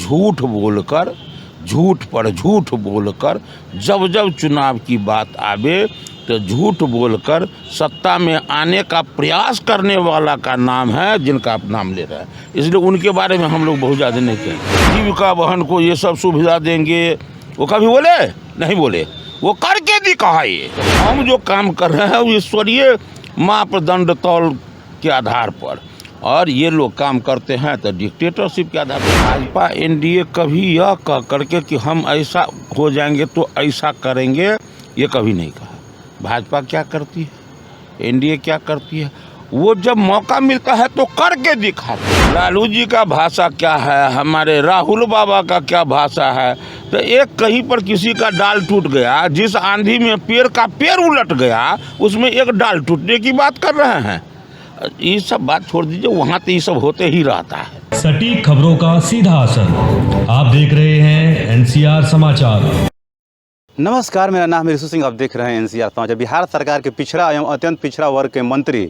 झूठ बोलकर, झूठ पर झूठ बोलकर, जब जब चुनाव की बात आवे तो झूठ बोलकर सत्ता में आने का प्रयास करने वाला का नाम है जिनका आप नाम ले रहे हैं। इसलिए उनके बारे में हम लोग बहुत ज़्यादा नहीं कहें। जीविका बहन को ये सब सुविधा देंगे, वो कभी बोले नहीं बोले, वो करके दिखाए। हम जो काम कर रहे हैं वो ईश्वरीय मापदंड तौल के आधार पर, और ये लोग काम करते हैं तो डिक्टेटरशिप के आधार पर। भाजपा एनडीए कभी यह कह करके कि हम ऐसा हो जाएंगे तो ऐसा करेंगे, ये कभी नहीं कहा। भाजपा क्या करती है, एनडीए क्या करती है, वो जब मौका मिलता है तो करके दिखाते हैं। लालू जी का भाषा क्या है, हमारे राहुल बाबा का क्या भाषा है। तो एक कहीं पर किसी का डाल टूट गया, जिस आंधी में पेड़ का पेड़ उलट गया, उसमें एक डाल टूटने की बात कर रहे हैं। ये सब बात छोड़ दीजिए, वहाँ तो ये सब होते ही रहता है। सटीक खबरों का सीधा असर। आप देख रहे हैं एनसीआर समाचार। नमस्कार, मेरा नाम है ऋषि सिंह। आप देख रहे हैं एनसीआर समाचार। बिहार सरकार के पिछड़ा एवं अत्यंत पिछड़ा वर्ग के मंत्री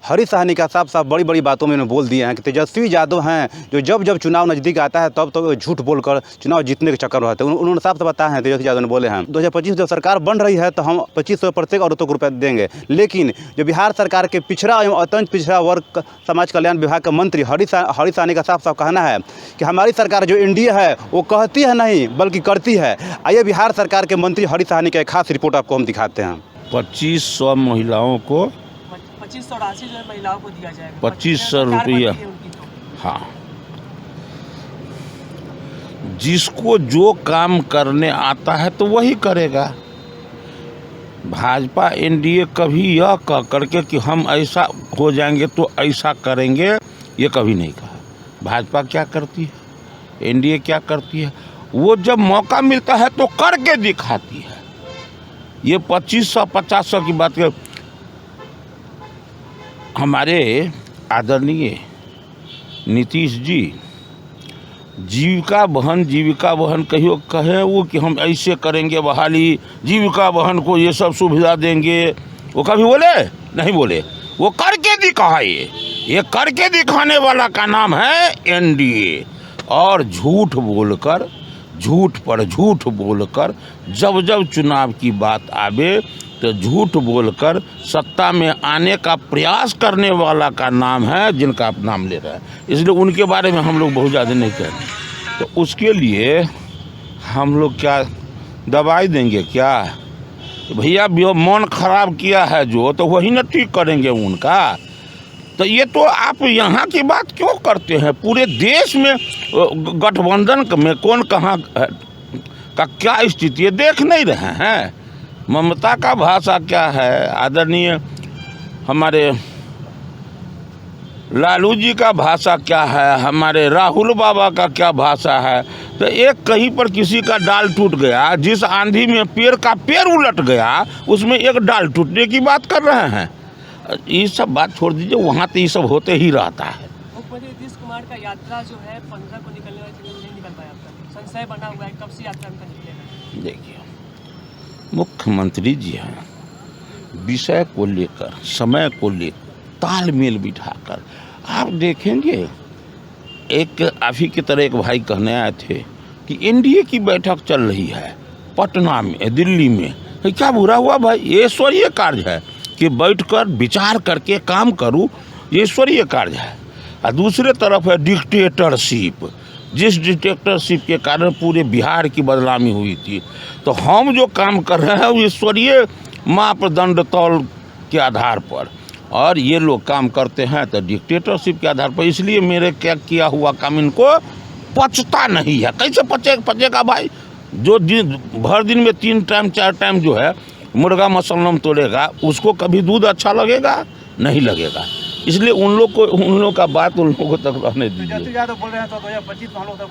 हरीश साहनी का साफ साफ बड़ी बड़ी बातों में बोल दिए हैं कि तेजस्वी यादव हैं जो जब जब चुनाव नज़दीक आता है तब तो झूठ बोलकर चुनाव जीतने के चक्कर रहते हैं। उन्होंने साफ साफ बताया है, तेजस्वी यादव ने बोले हैं 2025 जब सरकार बन रही है तो हम 2500 प्रत्येक औरतों को रुपये देंगे। लेकिन जो बिहार सरकार के पिछड़ा एवं अत्यंत पिछड़ा वर्ग समाज कल्याण विभाग के मंत्री हरीश साहनी का साफ साफ कहना है कि हमारी सरकार जो एनडीए है वो कहती है नहीं बल्कि करती है। आइए बिहार सरकार के मंत्री हरीश साहनी का एक खास रिपोर्ट आपको हम दिखाते हैं। 2500 महिलाओं को 2500 राशि जो है महिलाओं को दिया जाएगा, 2500 रुपया। हाँ, जिसको जो काम करने आता है तो वही करेगा। भाजपा एनडीए कभी यह कह करके कि हम ऐसा हो जाएंगे तो ऐसा करेंगे, ये कभी नहीं कहा। भाजपा क्या करती है, एनडीए क्या करती है, वो जब मौका मिलता है तो करके दिखाती है। ये 2500 5000 की बात कर, हमारे आदरणीय नीतीश जी जीविका बहन कहियो कहे वो कि हम ऐसे करेंगे बहाली, जीविका बहन को ये सब सुविधा देंगे, वो कभी बोले नहीं बोले, वो करके दिखाए। ये करके दिखाने वाला का नाम है एनडीए। और झूठ बोलकर, झूठ पर झूठ बोलकर, जब जब चुनाव की बात आवे तो झूठ बोलकर सत्ता में आने का प्रयास करने वाला का नाम है जिनका आप नाम ले रहे हैं। इसलिए उनके बारे में हम लोग बहुत ज़्यादा नहीं कहें। तो उसके लिए हम लोग क्या दवाई देंगे क्या? तो भैया मन खराब किया है जो, तो वही ना ठीक करेंगे उनका। तो ये तो आप यहाँ की बात क्यों करते हैं? पूरे देश में गठबंधन में कौन कहाँ का क्या स्थिति है देख नहीं रहे हैं? ममता का भाषा क्या है, आदरणीय हमारे लालू जी का भाषा क्या है, हमारे राहुल बाबा का क्या भाषा है। तो एक कहीं पर किसी का डाल टूट गया, जिस आंधी में पेड़ का पेड़ उलट गया, उसमें एक डाल टूटने की बात कर रहे हैं। ये सब बात छोड़ दीजिए, वहाँ तो ये सब होते ही रहता है। मुख्यमंत्री नीतीश कुमार का यात्रा जो है 15 को निकलने वाली थी, नहीं निकल पाया। संशय बना हुआ है कब से यात्रा उनका निकलेगा। देखिए, मुख्यमंत्री जी हैं, विषय को लेकर, समय को लेकर तालमेल बिठाकर आप देखेंगे। एक आप ही की तरह एक भाई कहने आए थे कि एनडीए की बैठक चल रही है पटना में, दिल्ली में। तो क्या बुरा हुआ भाई? ये ईश्वरीय कार्य है कि बैठकर विचार करके काम करूं, ये ईश्वरीय कार्य है। और दूसरे तरफ है डिक्टेटरशिप, जिस डिक्टेटरशिप के कारण पूरे बिहार की बदनामी हुई थी। तो हम जो काम कर रहे हैं वो ईश्वरीय मापदंड तौल के आधार पर, और ये लोग काम करते हैं तो डिक्टेटरशिप के आधार पर। इसलिए मेरे क्या किया हुआ काम इनको पचता नहीं है। कैसे पचेगा भाई? जो भर दिन में 3 टाइम 4 टाइम जो है मुर्गा मसल्लम तोड़ेगा, उसको कभी दूध अच्छा लगेगा? नहीं लगेगा। इसलिए उन लोग का बात उन लोगों तक रहने दीजिए। बोल रहे हैं तो 2025 में हम लोग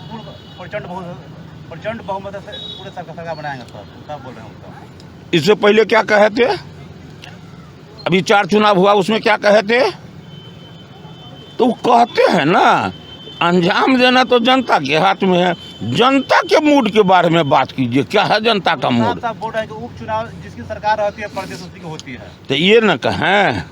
प्रचंड बहुमत से पूरे सरकार बनाएंगे सर, तब बोल रहे हैं। इससे पहले क्या कहे थे? अभी 4 चुनाव हुआ, उसमें क्या कहे थे? तो कहते हैं ना, अंजाम देना तो जनता के हाथ में है। जनता के मूड के बारे में बात कीजिए, क्या है जनता का मूड? बोल रहे हैं कि उपचुनाव जिसकी सरकार रहती है प्रदेश उसकी होती है। तो ये न कहें,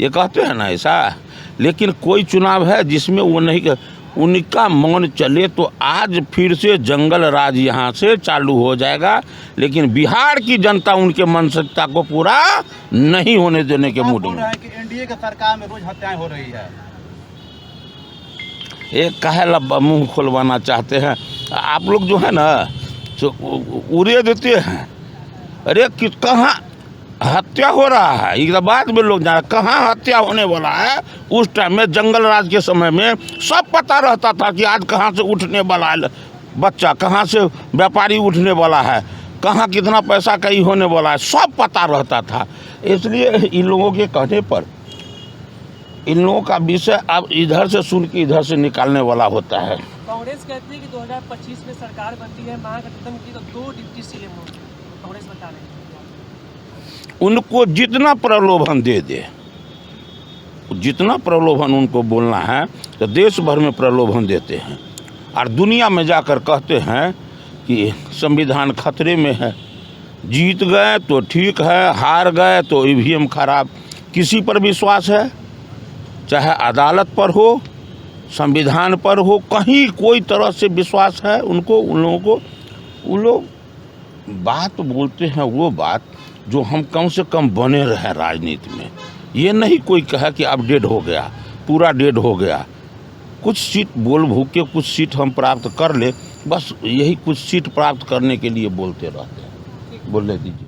ये कहते हैं ना ऐसा। लेकिन कोई चुनाव है जिसमें वो नहीं, उनका मन चले तो आज फिर से जंगल राज यहाँ से चालू हो जाएगा, लेकिन बिहार की जनता उनके मानसिकता को पूरा नहीं होने देने के मूड में। कि एनडीए की सरकार में रोज हत्याएं हो रही है। एक काहे मुंह खुलवाना चाहते हैं आप लोग जो है ना, तो उड़े देते हैं। अरे कि कहाँ हत्या हो रहा है, एक बाद में लोग जाना कहाँ हत्या होने वाला है। उस टाइम में जंगल राज के समय में सब पता रहता था कि आज कहाँ से उठने वाला है बच्चा, कहाँ से व्यापारी उठने वाला है, कहाँ कितना पैसा कहीं होने वाला है, सब पता रहता था। इसलिए इन लोगों के कहने पर इन लोगों का विषय अब इधर से सुन के इधर से निकालने वाला होता है। कांग्रेस कहती है कि 2025 में सरकार बनती है, महागठबंधन की तो 2 डिप्टी सीएम होंगे, कांग्रेस बता रही है। उनको जितना प्रलोभन दे दे, जितना प्रलोभन उनको बोलना है तो देश भर में प्रलोभन देते हैं और दुनिया में जाकर कहते हैं कि संविधान खतरे में है। जीत गए तो ठीक है, हार गए तो ईवीएम खराब। किसी पर विश्वास है, चाहे अदालत पर हो, संविधान पर हो, कहीं कोई तरह से विश्वास है उनको? उन लोगों को उन लोग बात बोलते हैं वो बात जो हम कम से कम बने रहे राजनीति में। ये नहीं कोई कहा कि अब डेड हो गया, पूरा डेड हो गया। कुछ सीट बोल भूक के कुछ सीट हम प्राप्त कर ले, बस यही कुछ सीट प्राप्त करने के लिए बोलते रहते हैं। बोलने दीजिए।